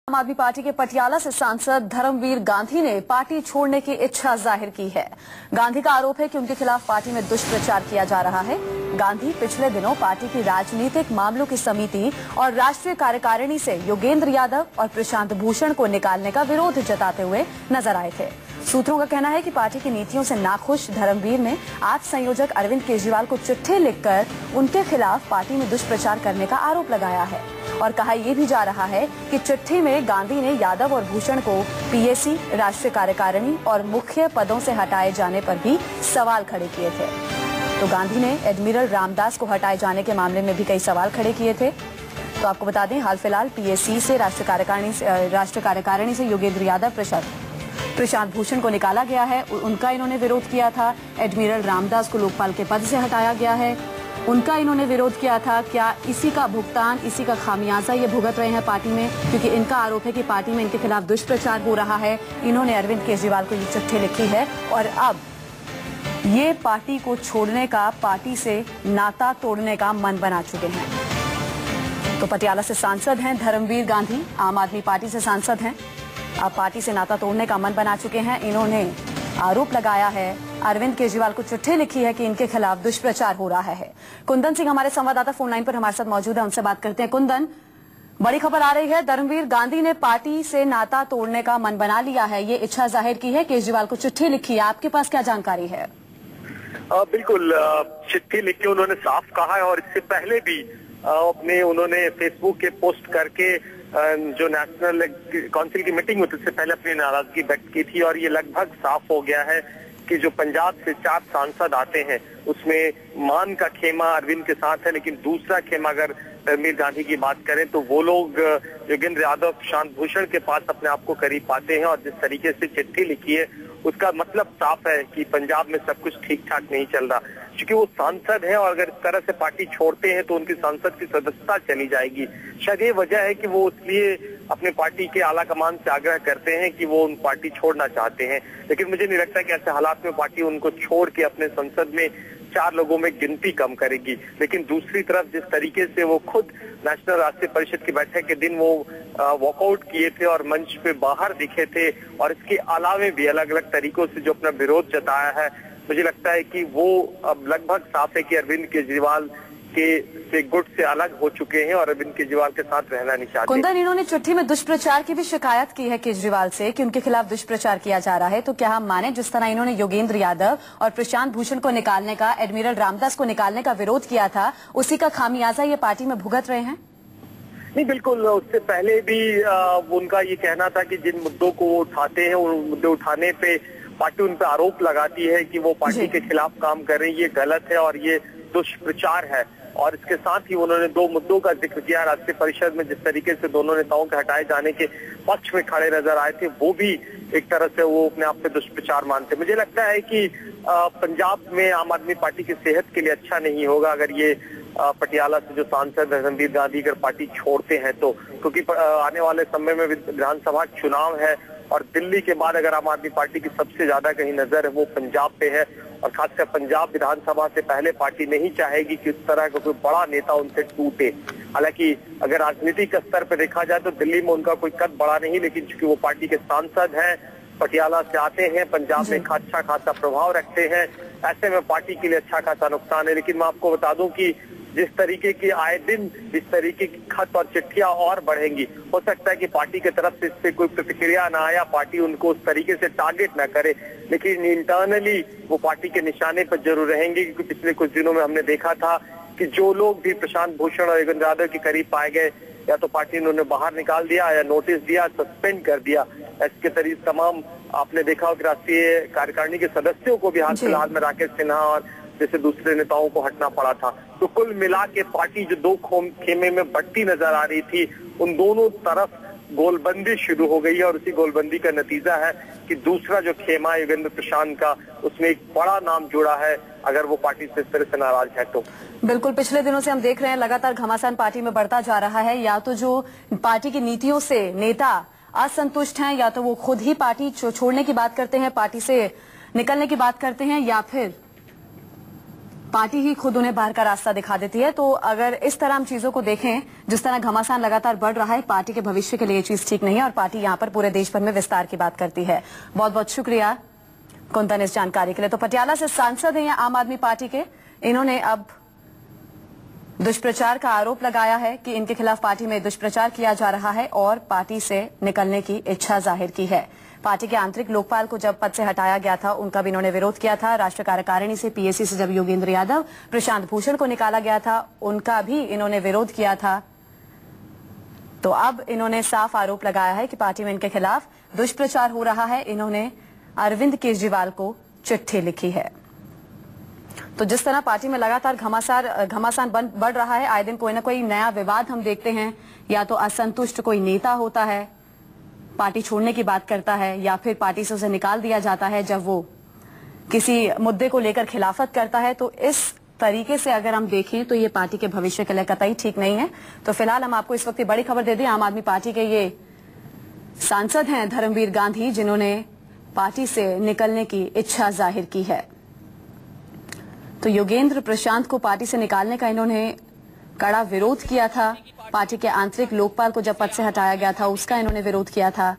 आम आदमी पार्टी के पटियाला से सांसद धर्मवीर गांधी ने पार्टी छोड़ने की इच्छा जाहिर की है। गांधी का आरोप है कि उनके खिलाफ पार्टी में दुष्प्रचार किया जा रहा है। गांधी पिछले दिनों पार्टी की राजनीतिक मामलों की समिति और राष्ट्रीय कार्यकारिणी से योगेंद्र यादव और प्रशांत भूषण को निकालने का विरोध जताते हुए नजर आए थे। सूत्रों का कहना है कि पार्टी की नीतियों से नाखुश धर्मवीर ने आज संयोजक अरविंद केजरीवाल को चिट्ठी लिखकर उनके खिलाफ पार्टी में दुष्प्रचार करने का आरोप लगाया है और कहा यह भी जा रहा है कि चिट्ठी में गांधी ने यादव और भूषण को पीएसी, राष्ट्रीय कार्यकारिणी और मुख्य पदों से हटाए जाने पर भी सवाल खड़े किए थे। तो गांधी ने एडमिरल रामदास को हटाए जाने के मामले में भी कई सवाल खड़े किए थे। तो आपको बता दें, हाल फिलहाल पीएसी से राष्ट्रीय कार्यकारिणी से योगेंद्र यादव, प्रशांत भूषण को निकाला गया है। उनका इन्होंने विरोध किया था। एडमिरल रामदास को लोकपाल के पद से हटाया गया है, उनका इन्होंने विरोध किया था। क्या इसी का भुगतान, इसी का खामियाजा ये भुगत रहे हैं पार्टी में, क्योंकि इनका आरोप है कि पार्टी में इनके खिलाफ दुष्प्रचार हो रहा है। इन्होंने अरविंद केजरीवाल को ये चिट्ठी लिखी है और अब ये पार्टी को छोड़ने का, पार्टी से नाता तोड़ने का मन बना चुके हैं। तो पटियाला से सांसद हैं धर्मवीर गांधी, आम आदमी पार्टी से सांसद हैं, अब पार्टी से नाता तोड़ने का मन बना चुके हैं। इन्होंने आरोप लगाया है, अरविंद केजरीवाल को चिट्ठी लिखी है कि इनके खिलाफ दुष्प्रचार हो रहा है। कुंदन सिंह हमारे संवाददाता फोन लाइन पर हमारे साथ मौजूद है, उनसे बात करते हैं। कुंदन, बड़ी खबर आ रही है, धर्मवीर गांधी ने पार्टी से नाता तोड़ने का मन बना लिया है, ये इच्छा जाहिर की है, केजरीवाल को चिट्ठी लिखी है, आपके पास क्या जानकारी है? बिल्कुल, चिट्ठी लिख के उन्होंने साफ कहा है और इससे पहले भी उन्होंने फेसबुक के पोस्ट करके जो नेशनल काउंसिल की मीटिंग हुई उससे पहले अपनी नाराजगी व्यक्त की थी और ये लगभग साफ हो गया है कि जो पंजाब से 4 सांसद आते हैं उसमें मान का खेमा अरविंद के साथ है, लेकिन दूसरा खेमा अगर धर्मवीर गांधी की बात करें तो वो लोग योगेंद्र यादव, प्रशांत भूषण के पास अपने आप को करीब पाते हैं। और जिस तरीके से चिट्ठी लिखी है उसका मतलब साफ है कि पंजाब में सब कुछ ठीक ठाक नहीं चल रहा, क्योंकि वो सांसद हैं और अगर इस तरह से पार्टी छोड़ते हैं तो उनकी सांसद की सदस्यता चली जाएगी। शायद ये वजह है कि वो इसलिए अपने पार्टी के आला कमान से आग्रह करते हैं कि वो उन पार्टी छोड़ना चाहते हैं। लेकिन मुझे नहीं लगता कि ऐसे हालात में पार्टी उनको छोड़ के अपने संसद में 4 लोगों में गिनती कम करेगी। लेकिन दूसरी तरफ जिस तरीके से वो खुद नेशनल राष्ट्रीय परिषद की बैठक के दिन वो वॉकआउट किए थे और मंच पे बाहर दिखे थे और इसके अलावे भी अलग अलग तरीकों से जो अपना विरोध जताया है, मुझे लगता है कि वो अब लगभग साफ है कि अरविंद केजरीवाल से गुट से अलग हो चुके हैं और अरविंद केजरीवाल के साथ रहना नहीं चाहते। कुंदन, इन्होंने चिट्ठी में दुष्प्रचार की भी शिकायत की है केजरीवाल से कि उनके खिलाफ दुष्प्रचार किया जा रहा है। तो क्या हम माने जिस तरह इन्होंने योगेंद्र यादव और प्रशांत भूषण को निकालने का, एडमिरल रामदास को निकालने का विरोध किया था, उसी का खामियाजा ये पार्टी में भुगत रहे हैं? नहीं, बिल्कुल। उससे पहले भी उनका ये कहना था कि जिन मुद्दों को वो उठाते हैं उन मुद्दे उठाने पे पार्टी उन पे आरोप लगाती है कि वो पार्टी के खिलाफ काम कर रही है, ये गलत है और ये दुष्प्रचार है। और इसके साथ ही उन्होंने 2 मुद्दों का जिक्र किया राष्ट्रीय परिषद में, जिस तरीके से दोनों नेताओं के हटाए जाने के पक्ष में खड़े नजर आए थे, वो भी एक तरह से वो अपने आप पे दुष्प्रचार मानते। मुझे लगता है कि पंजाब में आम आदमी पार्टी की सेहत के लिए अच्छा नहीं होगा अगर ये पटियाला से जो सांसद धर्मवीर गांधी अगर पार्टी छोड़ते हैं तो, क्योंकि आने वाले समय में विधानसभा चुनाव है और दिल्ली के बाद अगर आम आदमी पार्टी की सबसे ज्यादा कहीं नजर है वो पंजाब पे है और खासकर पंजाब विधानसभा से पहले पार्टी नहीं चाहेगी कि इस तरह का कोई बड़ा नेता उनसे टूटे। हालांकि अगर राजनीतिक स्तर पर देखा जाए तो दिल्ली में उनका कोई कद बड़ा नहीं, लेकिन चूंकि वो पार्टी के सांसद हैं, पटियाला से आते हैं, पंजाब में अच्छा खासा प्रभाव रखते हैं, ऐसे में पार्टी के लिए अच्छा खासा नुकसान है। लेकिन मैं आपको बता दूं कि जिस तरीके की आए दिन इस तरीके की खत और चिट्ठियां और बढ़ेंगी, हो सकता है कि पार्टी की तरफ से इससे कोई प्रतिक्रिया ना आया, पार्टी उनको उस तरीके से टारगेट ना करे, लेकिन इंटरनली वो पार्टी के निशाने पर जरूर रहेंगे। क्योंकि पिछले कुछ दिनों में हमने देखा था कि जो लोग भी प्रशांत भूषण और योगेंद्र यादव के करीब पाए गए, या तो पार्टी ने उन्हें बाहर निकाल दिया या नोटिस दिया, सस्पेंड कर दिया। इसके तरीके तमाम आपने देखा हो कि राष्ट्रीय कार्यकारिणी के सदस्यों को भी हाल फिलहाल में राकेश सिन्हा और जैसे दूसरे नेताओं को हटना पड़ा था। तो कुल मिला के पार्टी जो 2 खेमे में बढ़ती नजर आ रही थी, उन दोनों तरफ गोलबंदी शुरू हो गई है और उसी गोलबंदी का नतीजा है कि दूसरा जो खेमा है योगेंद्र प्रशांत का, उसमें एक बड़ा नाम जुड़ा है अगर वो पार्टी से इस तरह से नाराज है तो। बिल्कुल, पिछले दिनों से हम देख रहे हैं लगातार घमासान पार्टी में बढ़ता जा रहा है। या तो जो पार्टी की नीतियों से नेता असंतुष्ट हैं, या तो वो खुद ही पार्टी छोड़ने की बात करते हैं, पार्टी से निकलने की बात करते हैं, या फिर पार्टी ही खुद उन्हें बाहर का रास्ता दिखा देती है। तो अगर इस तरह हम चीजों को देखें, जिस तरह घमासान लगातार बढ़ रहा है, पार्टी के भविष्य के लिए ये चीज ठीक नहीं है और पार्टी यहाँ पर पूरे देश भर में विस्तार की बात करती है। बहुत बहुत शुक्रिया कुंदन इस जानकारी के लिए। तो पटियाला से सांसद हैं आम आदमी पार्टी के, इन्होंने अब दुष्प्रचार का आरोप लगाया है कि इनके खिलाफ पार्टी में दुष्प्रचार किया जा रहा है और पार्टी से निकलने की इच्छा जाहिर की है। पार्टी के आंतरिक लोकपाल को जब पद से हटाया गया था, उनका भी इन्होंने विरोध किया था। राष्ट्रीय कार्यकारिणी से, पीएसी से जब योगेंद्र यादव, प्रशांत भूषण को निकाला गया था, उनका भी इन्होंने विरोध किया था। तो अब इन्होंने साफ आरोप लगाया है कि पार्टी में इनके खिलाफ दुष्प्रचार हो रहा है। इन्होंने अरविंद केजरीवाल को चिट्ठी लिखी है। तो जिस तरह पार्टी में लगातार घमासान बढ़ रहा है, आए दिन कोई ना कोई नया विवाद हम देखते हैं। या तो असंतुष्ट कोई नेता होता है, पार्टी छोड़ने की बात करता है, या फिर पार्टी से उसे निकाल दिया जाता है जब वो किसी मुद्दे को लेकर खिलाफत करता है। तो इस तरीके से अगर हम देखें तो ये पार्टी के भविष्य के लिए कतई ठीक नहीं है। तो फिलहाल हम आपको इस वक्त बड़ी खबर दे दें, आम आदमी पार्टी के ये सांसद हैं धर्मवीर गांधी, जिन्होंने पार्टी से निकलने की इच्छा जाहिर की है। तो योगेंद्र प्रशांत को पार्टी से निकालने का इन्होंने कड़ा विरोध किया था। पार्टी के आंतरिक लोकपाल को जब पद से हटाया गया था, उसका इन्होंने विरोध किया था।